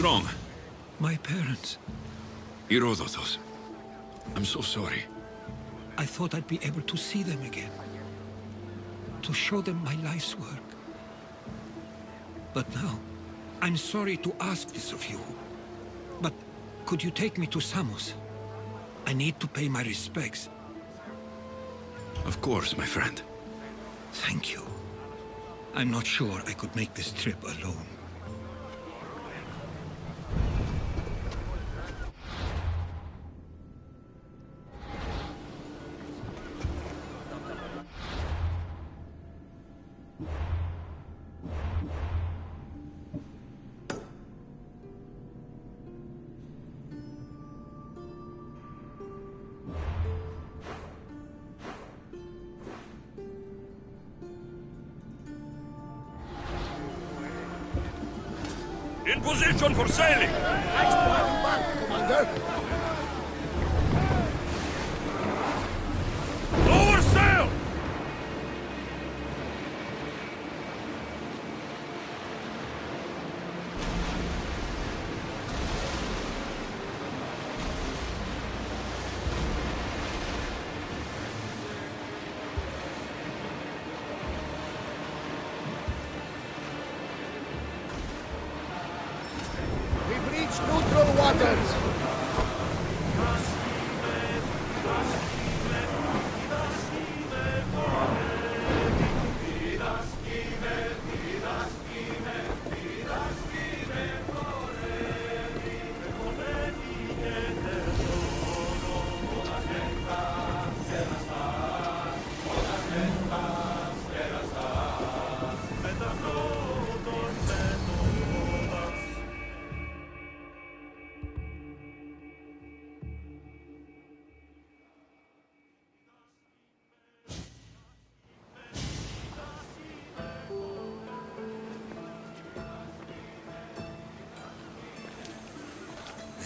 What's wrong? My parents. Herodotus. I'm so sorry. I thought I'd be able to see them again. To show them my life's work. But now, I'm sorry to ask this of you. But could you take me to Samos? I need to pay my respects. Of course, my friend. Thank you. I'm not sure I could make this trip alone. In position for sailing! Nice driving back, Commander! Lower sail! We've reached neutral waters!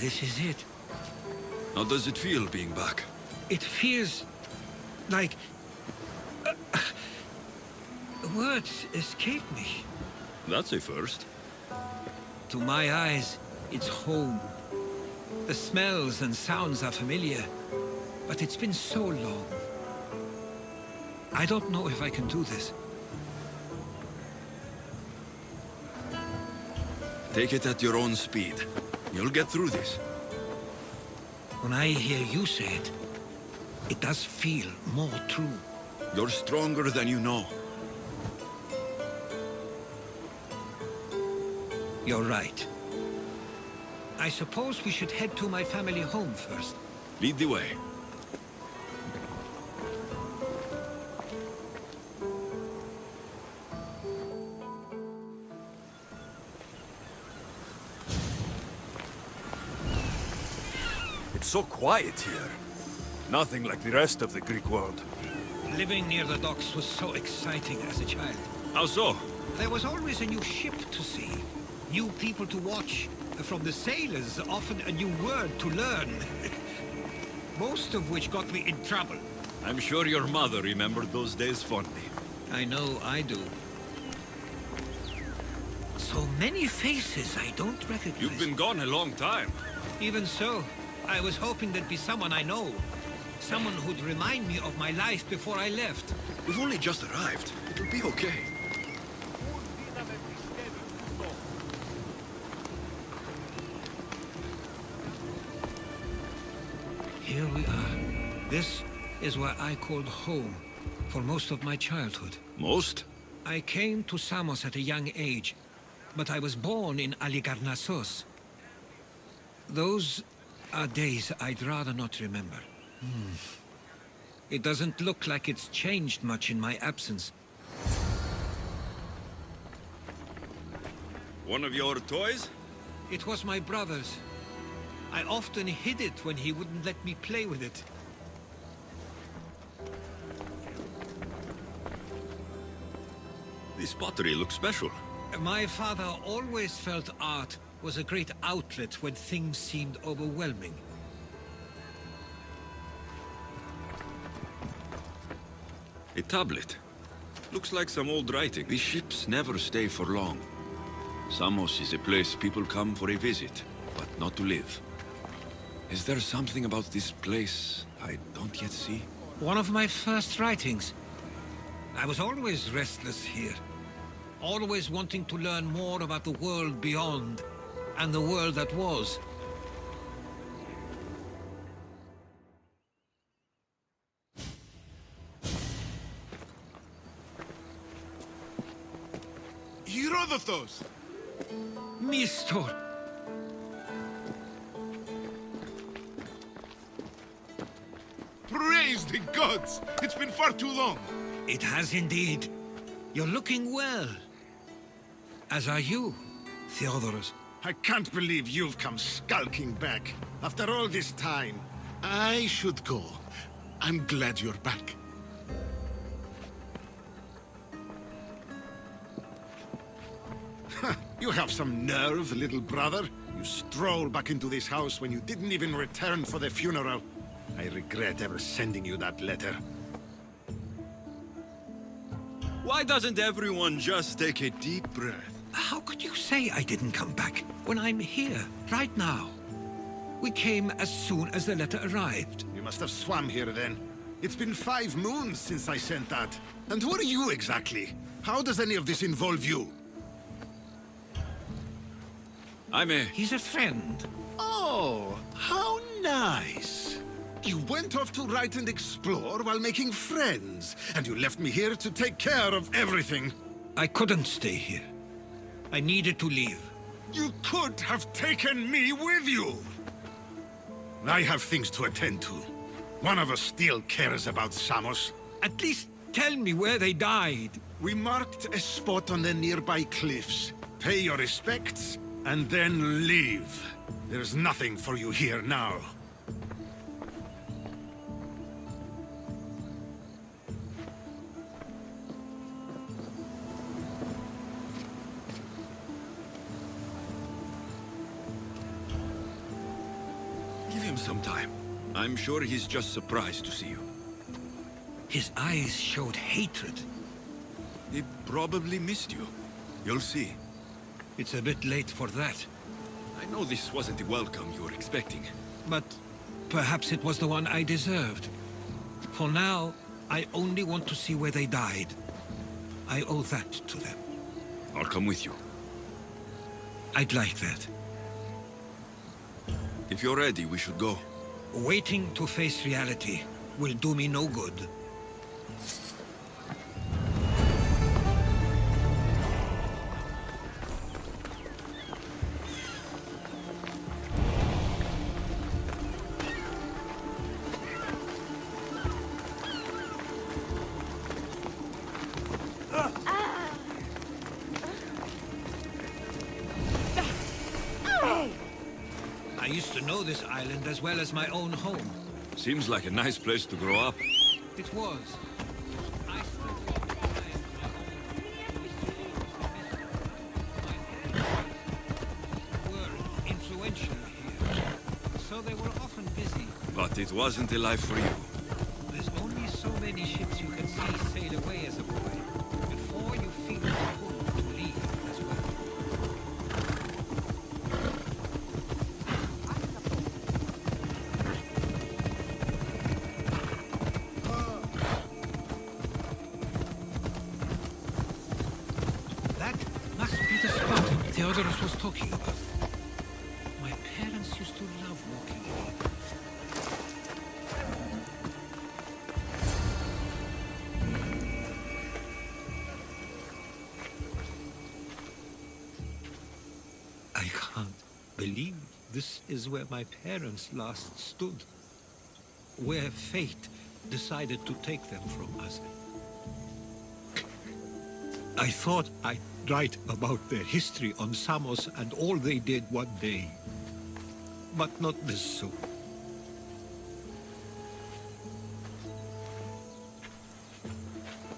This is it. How does it feel being back? It feels like... words escape me. That's a first. To my eyes, it's home. The smells and sounds are familiar, but it's been so long. I don't know if I can do this. Take it at your own speed. You'll get through this. When I hear you say it, it does feel more true. You're stronger than you know. You're right. I suppose we should head to my family home first. Lead the way. It's so quiet here. Nothing like the rest of the Greek world. Living near the docks was so exciting as a child. How so? There was always a new ship to see, new people to watch. From the sailors, often a new word to learn. Most of which got me in trouble. I'm sure your mother remembered those days fondly. I know I do. So many faces I don't recognize. You've been gone a long time. Even so, I was hoping there'd be someone I know. Someone who'd remind me of my life before I left. We've only just arrived. It'll be okay. Here we are. This is where I called home for most of my childhood. Most? I came to Samos at a young age, but I was born in Aligarnassos. Those are days I'd rather not remember. It doesn't look like it's changed much in my absence. One of your toys? It was my brother's. I often hid it when he wouldn't let me play with it. This pottery looks special. My father always felt art was a great outlet when things seemed overwhelming. A tablet. Looks like some old writing. These ships never stay for long. Samos is a place people come for a visit, but not to live. Is there something about this place I don't yet see? One of my first writings. I was always restless here. Always wanting to learn more about the world beyond, and the world that was. Herodotus! Mistor! Praise the gods! It's been far too long. It has indeed. You're looking well. As are you, Theodorus. I can't believe you've come skulking back. After all this time, I should go. I'm glad you're back. You have some nerve, little brother. You stroll back into this house when you didn't even return for the funeral. I regret ever sending you that letter. Why doesn't everyone just take a deep breath? How could you say I didn't come back when I'm here, right now? We came as soon as the letter arrived. You must have swum here then. It's been 5 moons since I sent that. And who are you exactly? How does any of this involve you? He's a friend. Oh, how nice. You went off to write and explore while making friends, and you left me here to take care of everything. I couldn't stay here. I needed to leave. You could have taken me with you. I have things to attend to. One of us still cares about Samos. At least tell me where they died. We marked a spot on the nearby cliffs. Pay your respects, and then leave. There's nothing for you here now. Give him some time. I'm sure he's just surprised to see you. His eyes showed hatred. He probably missed you. You'll see. It's a bit late for that. I know this wasn't the welcome you were expecting. But perhaps it was the one I deserved. For now, I only want to see where they died. I owe that to them. I'll come with you. I'd like that. If you're ready, we should go. Waiting to face reality will do me no good. I used to know this island as well as my own home. Seems like a nice place to grow up. It was. I were influential here, so they were often busy. But it wasn't a life for you. There's only so many ships you can see sail away as a boy before you feel the pull to leave as well. That must be the Spartan Theodorus was talking about. My parents used to love walking here. I can't believe this is where my parents last stood. Where fate decided to take them from us. I thought I'd write about their history on Samos and all they did one day. But not this soon.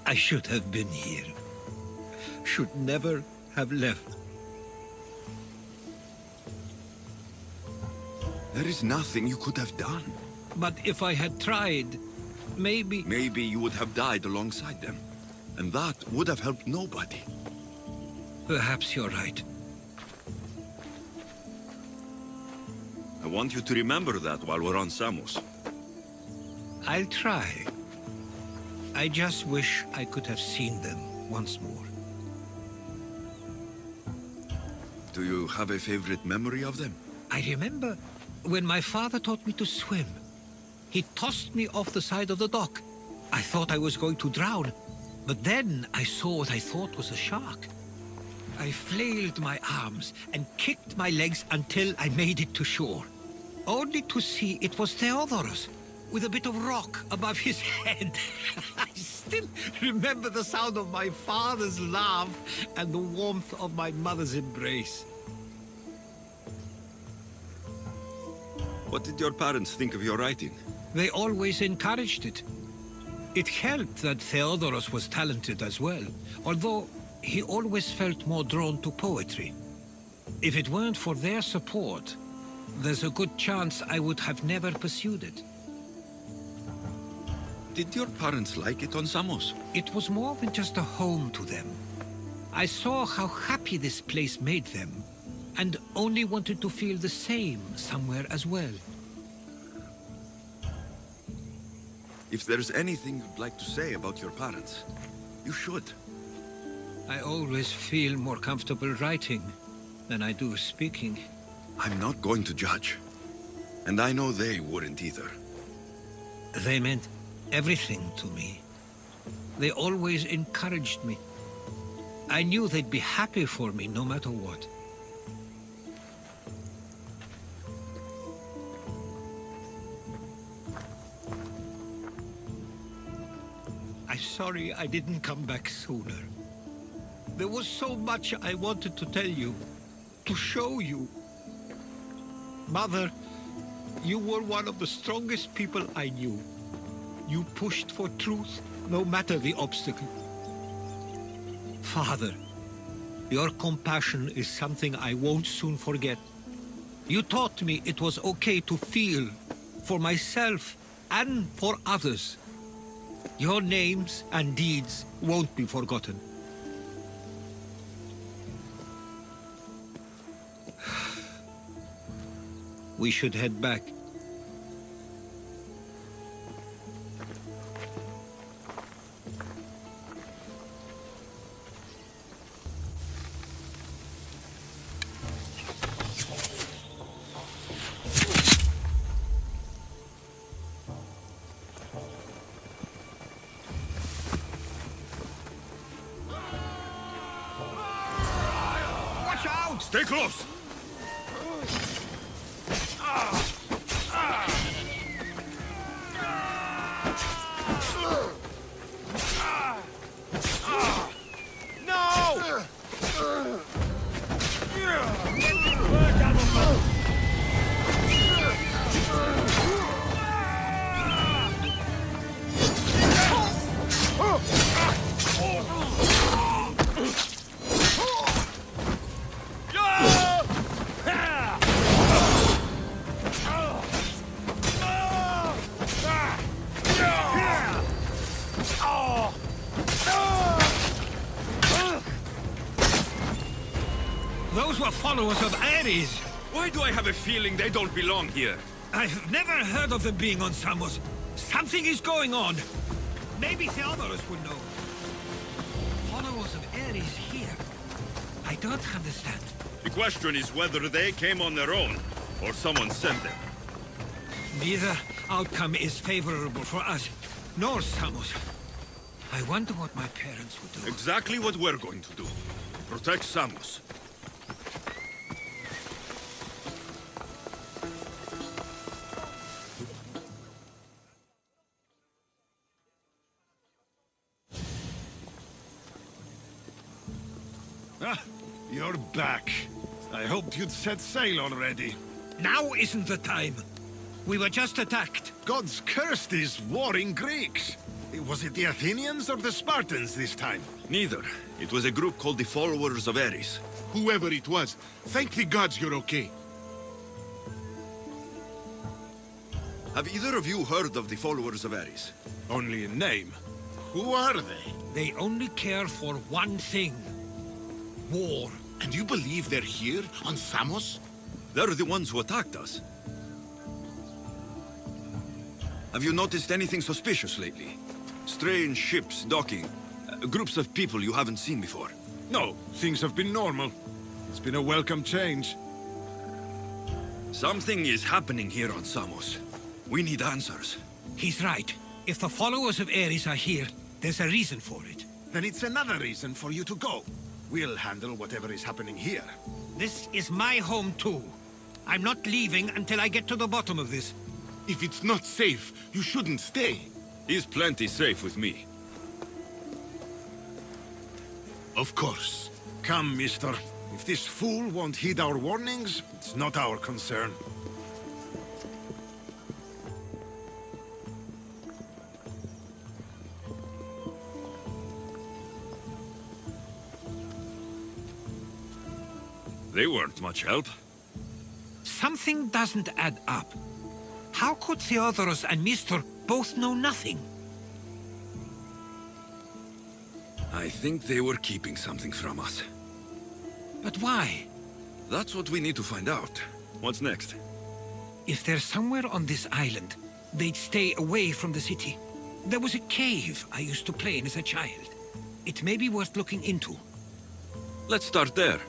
I should have been here. Should never have left. There is nothing you could have done. But if I had tried, maybe... Maybe you would have died alongside them. And that would have helped nobody. Perhaps you're right. I want you to remember that while we're on Samos. I'll try. I just wish I could have seen them once more. Do you have a favorite memory of them? I remember when my father taught me to swim. He tossed me off the side of the dock. I thought I was going to drown, but then I saw what I thought was a shark. I flailed my arms and kicked my legs until I made it to shore, only to see it was Theodorus, with a bit of rock above his head. I still remember the sound of my father's laugh and the warmth of my mother's embrace. What did your parents think of your writing? They always encouraged it. It helped that Theodorus was talented as well, although he always felt more drawn to poetry. If it weren't for their support, there's a good chance I would have never pursued it. Did your parents like it on Samos? It was more than just a home to them. I saw how happy this place made them, and only wanted to feel the same somewhere as well. If there's anything you'd like to say about your parents, you should. I always feel more comfortable writing than I do speaking. I'm not going to judge. And I know they wouldn't either. They meant everything to me. They always encouraged me. I knew they'd be happy for me no matter what. I'm sorry I didn't come back sooner. There was so much I wanted to tell you, to show you. Mother, you were one of the strongest people I knew. You pushed for truth, no matter the obstacle. Father, your compassion is something I won't soon forget. You taught me it was okay to feel, for myself and for others. Your names and deeds won't be forgotten. We should head back. Watch out! Stay close! Those were followers of Ares. Why do I have a feeling they don't belong here? I've never heard of them being on Samos. Something is going on. Maybe Theodorus would know. Followers of Ares here. I don't understand. The question is whether they came on their own, or someone sent them. Neither outcome is favorable for us, nor Samos. I wonder what my parents would do. Exactly what we're going to do. Protect Samos. Ah, you're back. I hoped you'd set sail already. Now isn't the time. We were just attacked. God's cursed these warring Greeks. Was it the Athenians or the Spartans this time? Neither. It was a group called the Followers of Ares. Whoever it was, thank the gods you're okay. Have either of you heard of the Followers of Ares? Only in name. Who are they? They only care for one thing. War. And you believe they're here on Samos? They're the ones who attacked us. Have you noticed anything suspicious lately? Strange ships docking, groups of people you haven't seen before. No, things have been normal. It's been a welcome change. Something is happening here on Samos. We need answers. He's right. If the followers of Ares are here, there's a reason for it. Then it's another reason for you to go. We'll handle whatever is happening here. This is my home too. I'm not leaving until I get to the bottom of this. If it's not safe, you shouldn't stay. He's plenty safe with me. Of course. Come, mister. If this fool won't heed our warnings, it's not our concern. They weren't much help. Something doesn't add up. How could Theodoros and Mr. both know nothing? I think they were keeping something from us. But why? That's what we need to find out. What's next? If they're somewhere on this island, they'd stay away from the city. There was a cave I used to play in as a child. It may be worth looking into. Let's start there.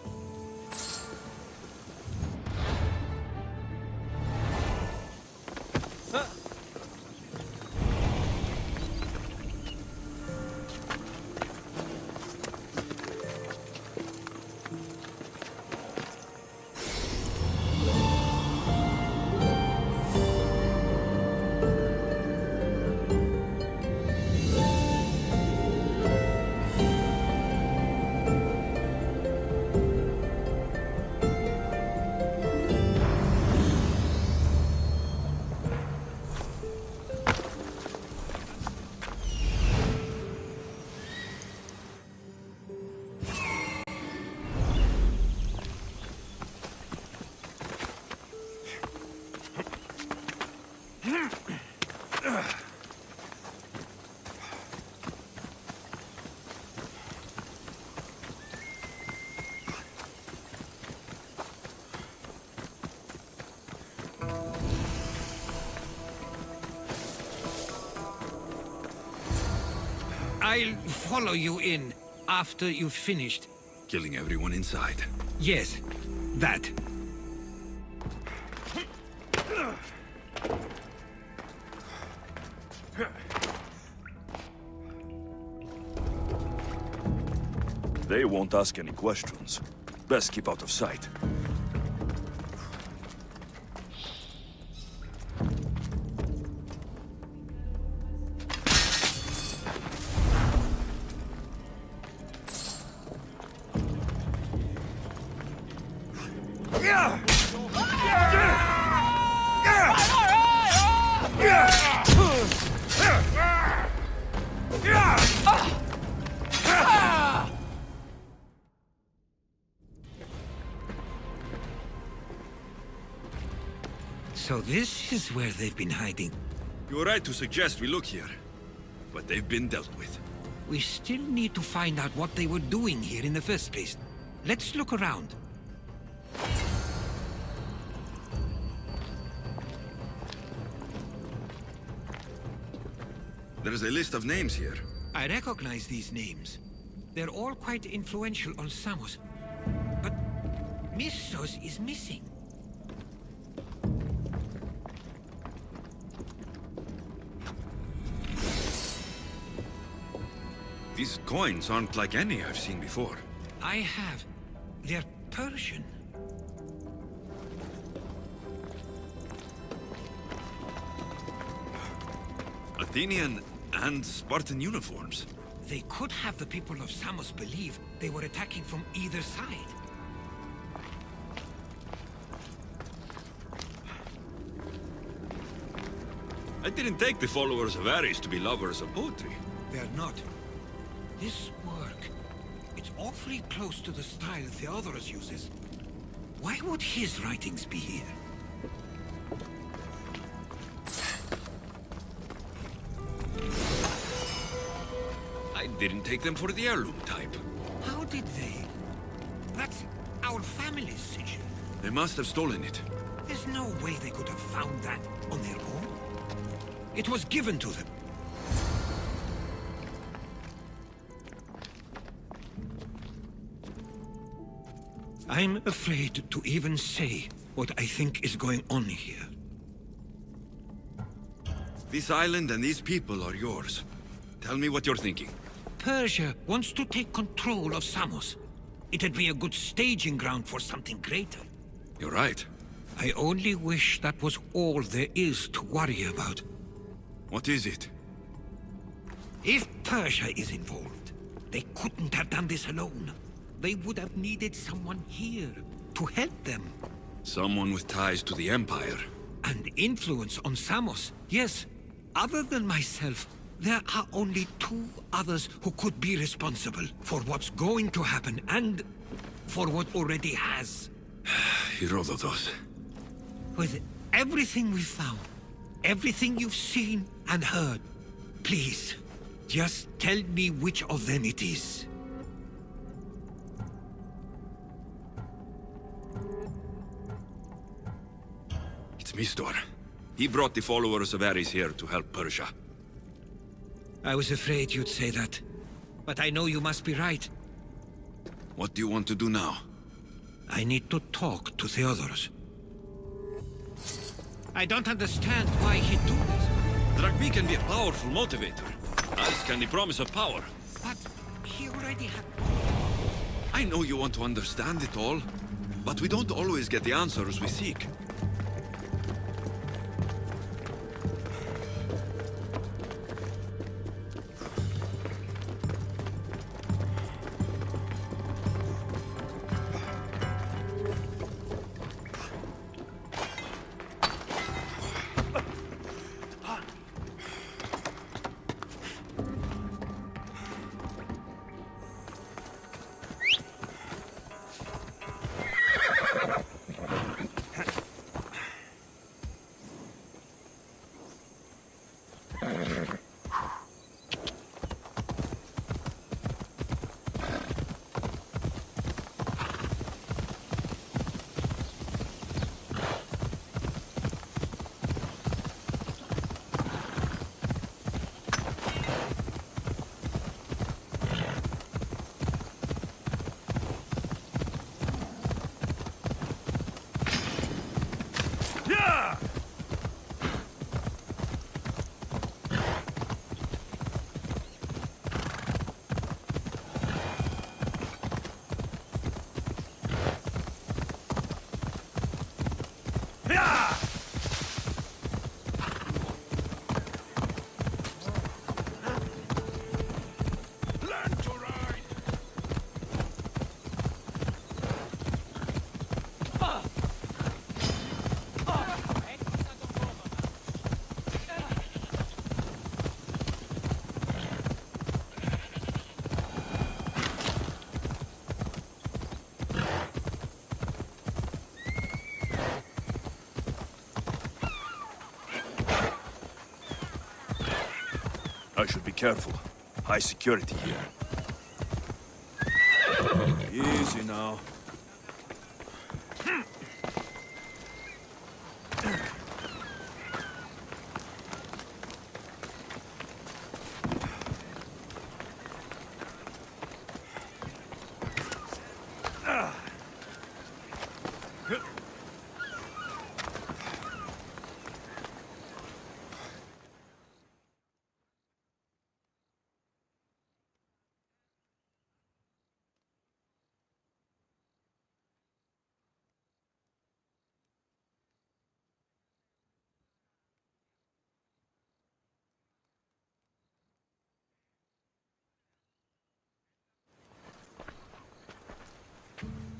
I'll follow you in after you've finished. Killing everyone inside. Yes, that. They won't ask any questions. Best keep out of sight. So this is where they've been hiding. You're right to suggest we look here. But they've been dealt with. We still need to find out what they were doing here in the first place. Let's look around. There's a list of names here. I recognize these names. They're all quite influential on Samos. But Missos is missing. These coins aren't like any I've seen before. I have. They're Persian. Athenian and Spartan uniforms. They could have the people of Samos believe they were attacking from either side. I didn't take the followers of Ares to be lovers of poetry. They're not. This work, it's awfully close to the style Theodoros uses. Why would his writings be here? I didn't take them for the heirloom type. How did they? That's our family's sigil. They must have stolen it. There's no way they could have found that on their own. It was given to them. I'm afraid to even say what I think is going on here. This island and these people are yours. Tell me what you're thinking. Persia wants to take control of Samos. It'd be a good staging ground for something greater. You're right. I only wish that was all there is to worry about. What is it? If Persia is involved, they couldn't have done this alone. They would have needed someone here to help them. Someone with ties to the Empire. And influence on Samos. Yes, other than myself, there are only two others who could be responsible for what's going to happen and for what already has. Herodotus. With everything we've found, everything you've seen and heard, please, just tell me which of them it is. It's Mistor. He brought the followers of Ares here to help Persia. I was afraid you'd say that. But I know you must be right. What do you want to do now? I need to talk to Theodorus. I don't understand why he'd do this. Dragby can be a powerful motivator, as can the promise of power. But he already had... I know you want to understand it all, but we don't always get the answers we seek. I should be careful. High security here. Easy now.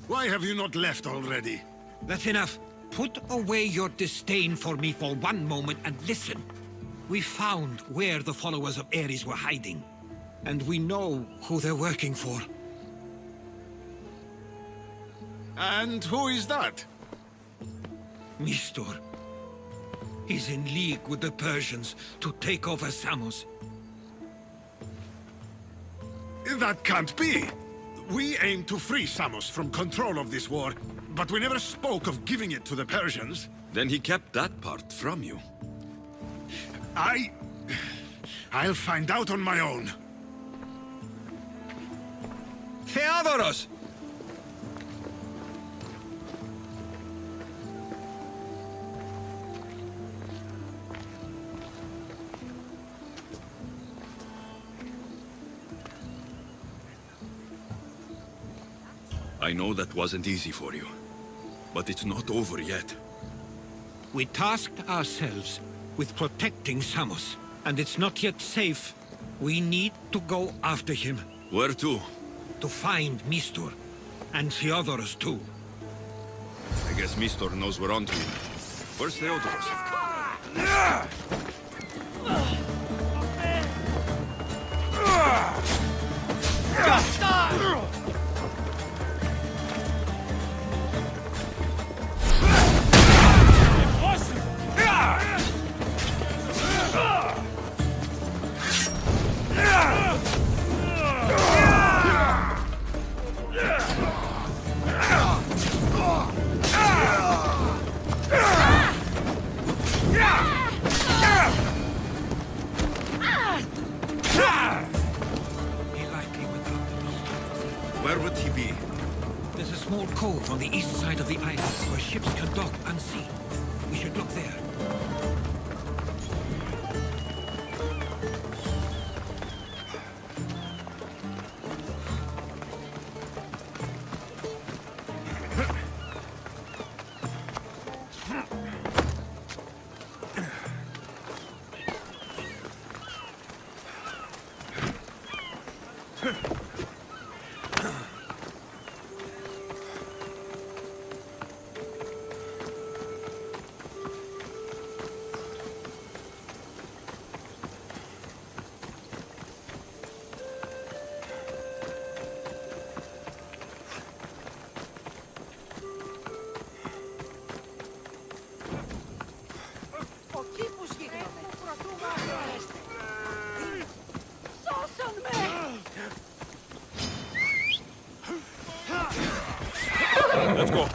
Why have you not left already? That's enough. Put away your disdain for me for one moment and listen. We found where the followers of Ares were hiding. And we know who they're working for. And who is that? Mistor. He's in league with the Persians to take over Samos. That can't be! We aim to free Samos from control of this war, but we never spoke of giving it to the Persians. Then he kept that part from you. I'll find out on my own. Theodoros! I know that wasn't easy for you, but it's not over yet. We tasked ourselves with protecting Samos, and it's not yet safe. We need to go after him, Where to? to find Mistur, and Theodoros too. I guess Mistor knows we're on to him. Where's Theodoros? He likely went up the mountain. Where would he be? There's a small cove on the east side of the island where ships can dock unseen. We should look there. Let's go.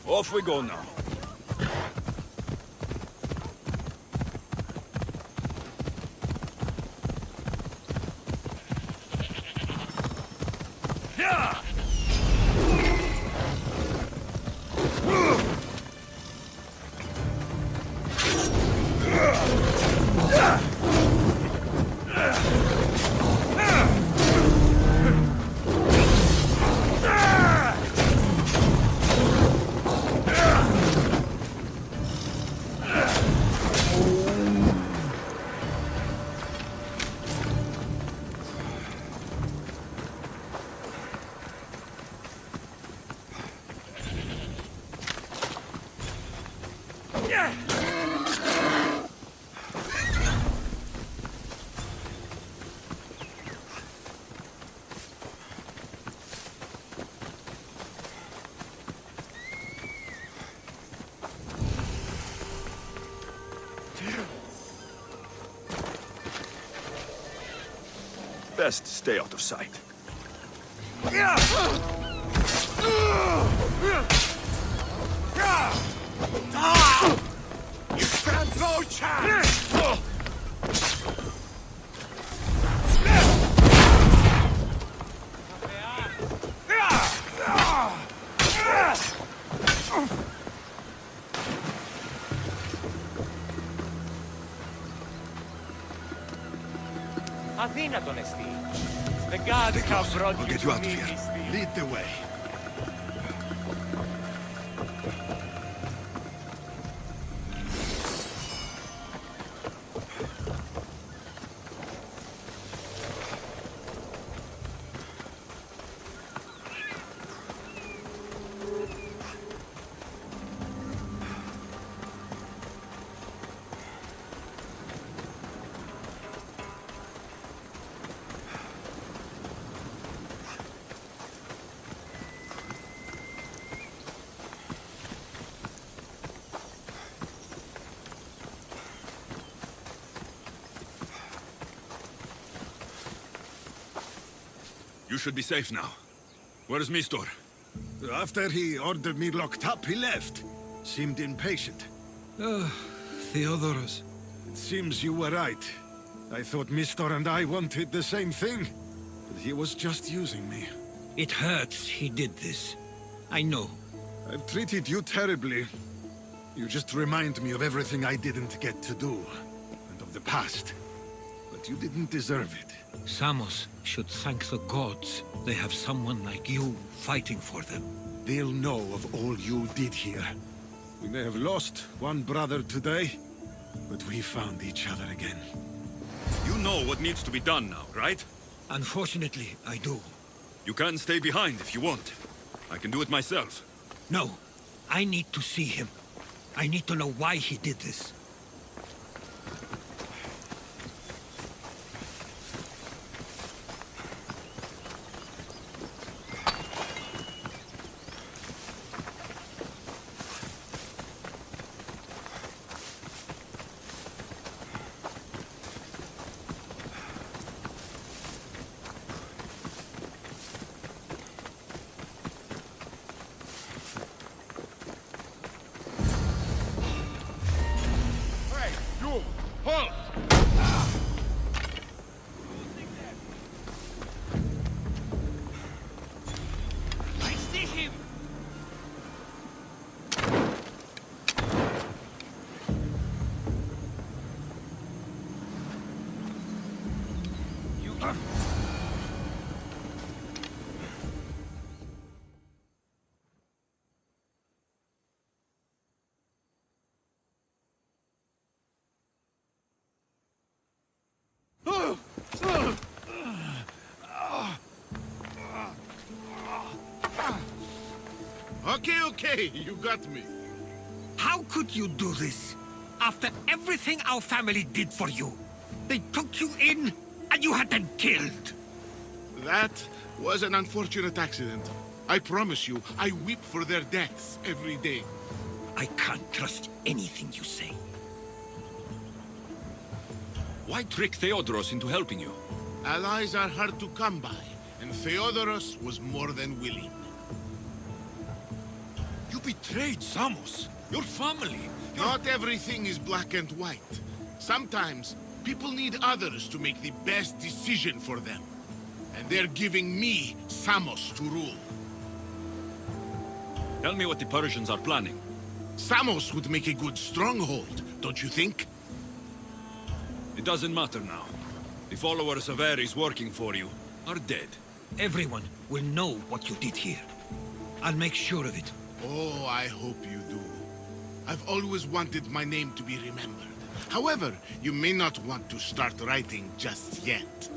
Off we go now. Best stay out of sight. You stand no chance! Αδύνατον εστί. The gods Stay have close. brought I'll you get to you out of me, here. Misty. Lead the way. You should be safe now. Where's Mistor? After he ordered me locked up, he left. Seemed impatient. Theodorus. It seems you were right. I thought Mistor and I wanted the same thing. But he was just using me. It hurts he did this. I know. I've treated you terribly. You just remind me of everything I didn't get to do. And of the past. But you didn't deserve it. Samos should thank the gods they have someone like you fighting for them. They'll know of all you did here. We may have lost one brother today, but we found each other again. You know what needs to be done now, right? Unfortunately, I do. You can stay behind if you want. I can do it myself. No, I need to see him. I need to know why he did this. I see him! Okay, you got me. How could you do this? After everything our family did for you. They took you in, and you had them killed. That was an unfortunate accident. I promise you, I weep for their deaths every day. I can't trust anything you say. Why trick Theodoros into helping you? Allies are hard to come by, and Theodoros was more than willing. You betrayed Samos, your family. Not everything is black and white. Sometimes, people need others to make the best decision for them. And they're giving me Samos to rule. Tell me what the Persians are planning. Samos would make a good stronghold, don't you think? It doesn't matter now. The followers of Ares working for you are dead. Everyone will know what you did here. I'll make sure of it. Oh, I hope you do. I've always wanted my name to be remembered. However, you may not want to start writing just yet.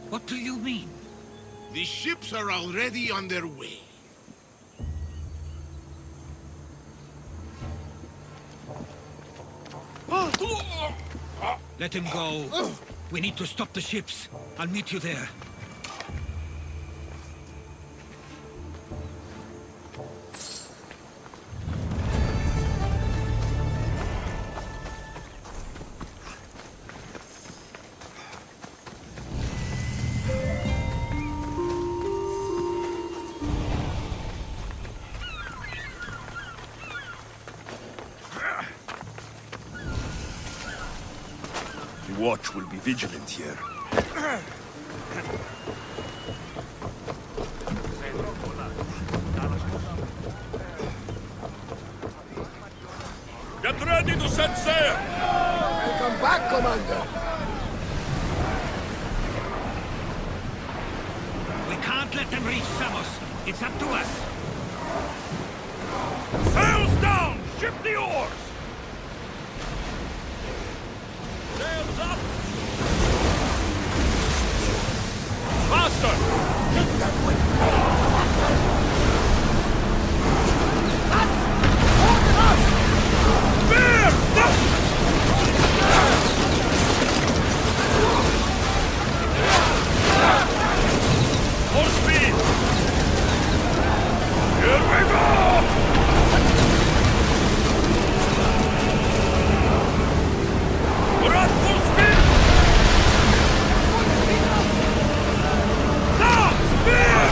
What do you mean? The ships are already on their way. Let him go. We need to stop the ships. I'll meet you there. The watch will be vigilant here. Get ready to set sail! Welcome back, Commander. We can't let them reach Samos. It's up to us. Sails down! Ship the oars! Sails up! Faster! Take that way. Hold us! Spear! Full speed! Here we go! We're at full speed! Now! Spear!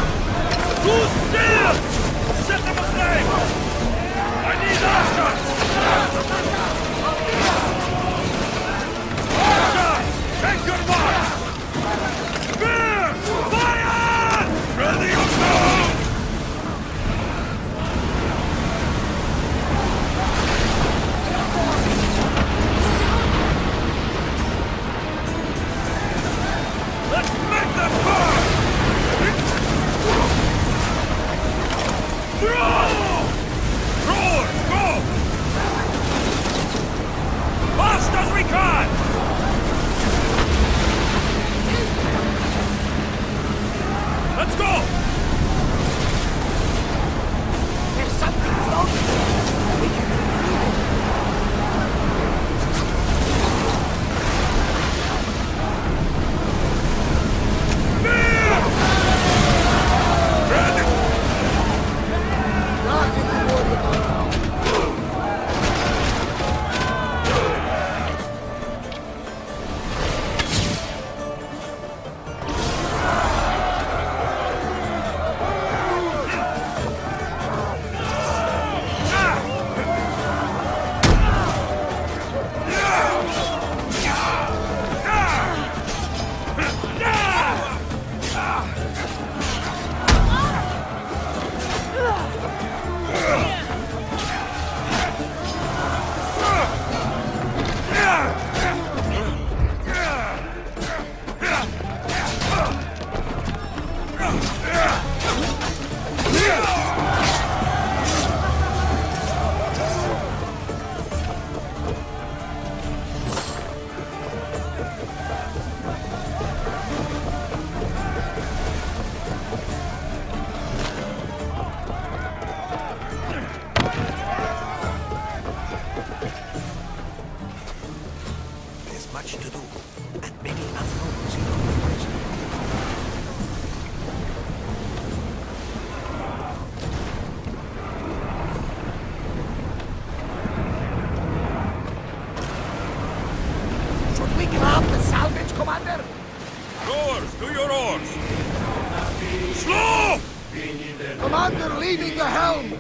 Leaving the helm!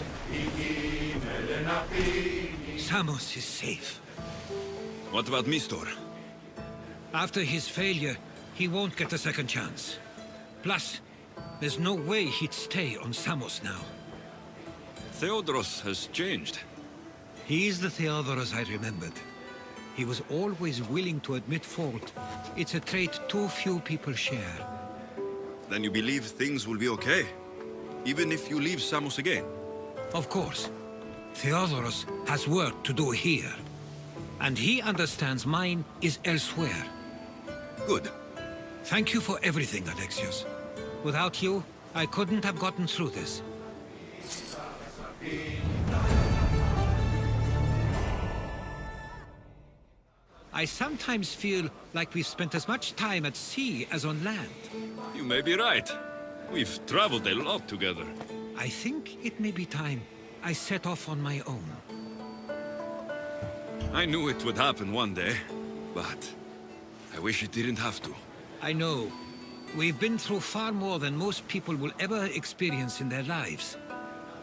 Samos is safe. What about Mistor? After his failure, he won't get a second chance. Plus, there's no way he'd stay on Samos now. Theodoros has changed. He's the Theodoros I remembered. He was always willing to admit fault. It's a trait too few people share. Then you believe things will be okay? Even if you leave Samos again? Of course. Theodoros has work to do here. And he understands mine is elsewhere. Good. Thank you for everything, Alexios. Without you, I couldn't have gotten through this. I sometimes feel like we've spent as much time at sea as on land. You may be right. We've traveled a lot together. I think it may be time I set off on my own. I knew it would happen one day, but I wish it didn't have to. I know. We've been through far more than most people will ever experience in their lives.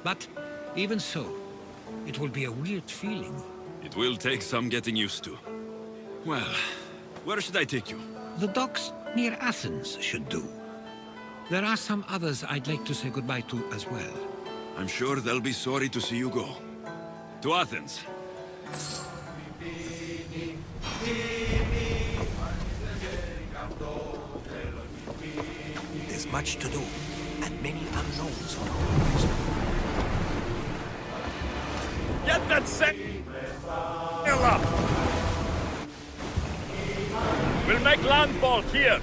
But even so, it will be a weird feeling. It will take some getting used to. Well, where should I take you? The docks near Athens should do. There are some others I'd like to say goodbye to as well. I'm sure they'll be sorry to see you go. To Athens. There's much to do, and many unknowns on our horizon. Get that sail up! We'll make landfall here!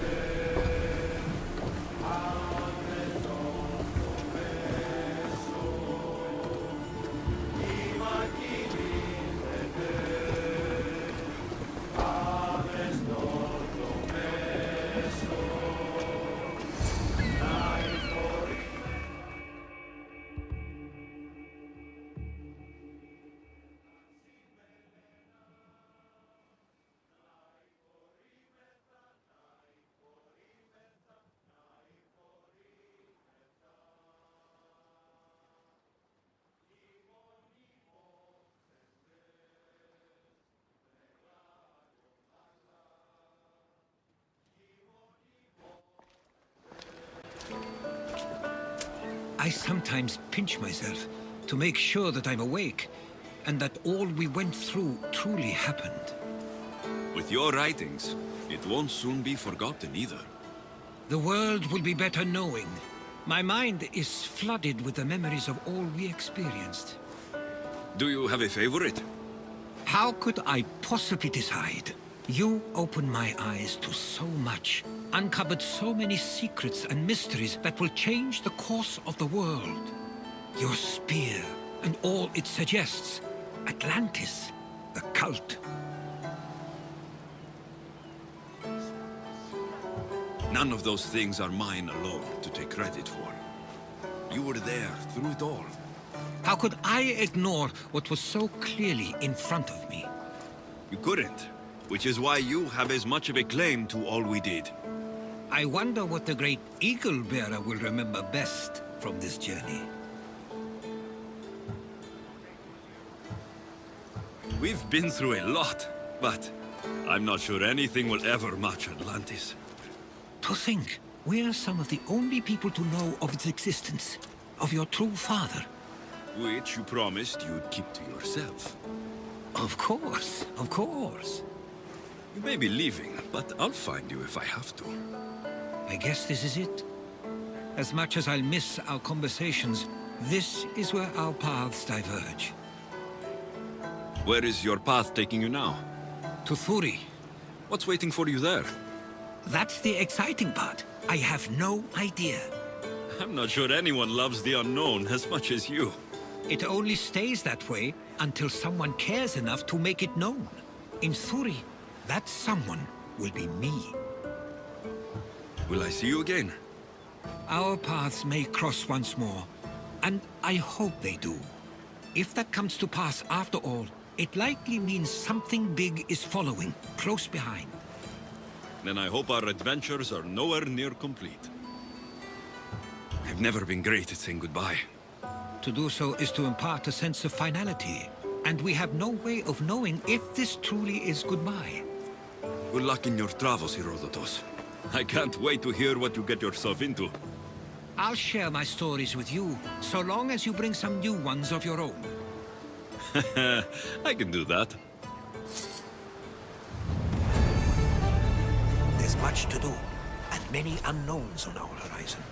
I sometimes pinch myself to make sure that I'm awake, and that all we went through truly happened. With your writings, it won't soon be forgotten either. The world will be better knowing. My mind is flooded with the memories of all we experienced. Do you have a favorite? How could I possibly decide? You opened my eyes to so much, uncovered so many secrets and mysteries that will change the course of the world. Your spear and all it suggests. Atlantis, the cult. None of those things are mine alone to take credit for. You were there through it all. How could I ignore what was so clearly in front of me? You couldn't, which is why you have as much of a claim to all we did. I wonder what the great Eagle Bearer will remember best from this journey. We've been through a lot, but I'm not sure anything will ever match Atlantis. To think, we're some of the only people to know of its existence, of your true father. Which you promised you'd keep to yourself. Of course, of course. You may be leaving, but I'll find you if I have to. I guess this is it. As much as I'll miss our conversations, this is where our paths diverge. Where is your path taking you now? To Thuri. What's waiting for you there? That's the exciting part. I have no idea. I'm not sure anyone loves the unknown as much as you. It only stays that way until someone cares enough to make it known. In Thuri, that someone will be me. Will I see you again? Our paths may cross once more, and I hope they do. If that comes to pass after all, it likely means something big is following, close behind. Then I hope our adventures are nowhere near complete. I've never been great at saying goodbye. To do so is to impart a sense of finality, and we have no way of knowing if this truly is goodbye. Good luck in your travels, Herodotus. I can't wait to hear what you get yourself into. I'll share my stories with you, so long as you bring some new ones of your own. I can do that. There's much to do, and many unknowns on our horizon.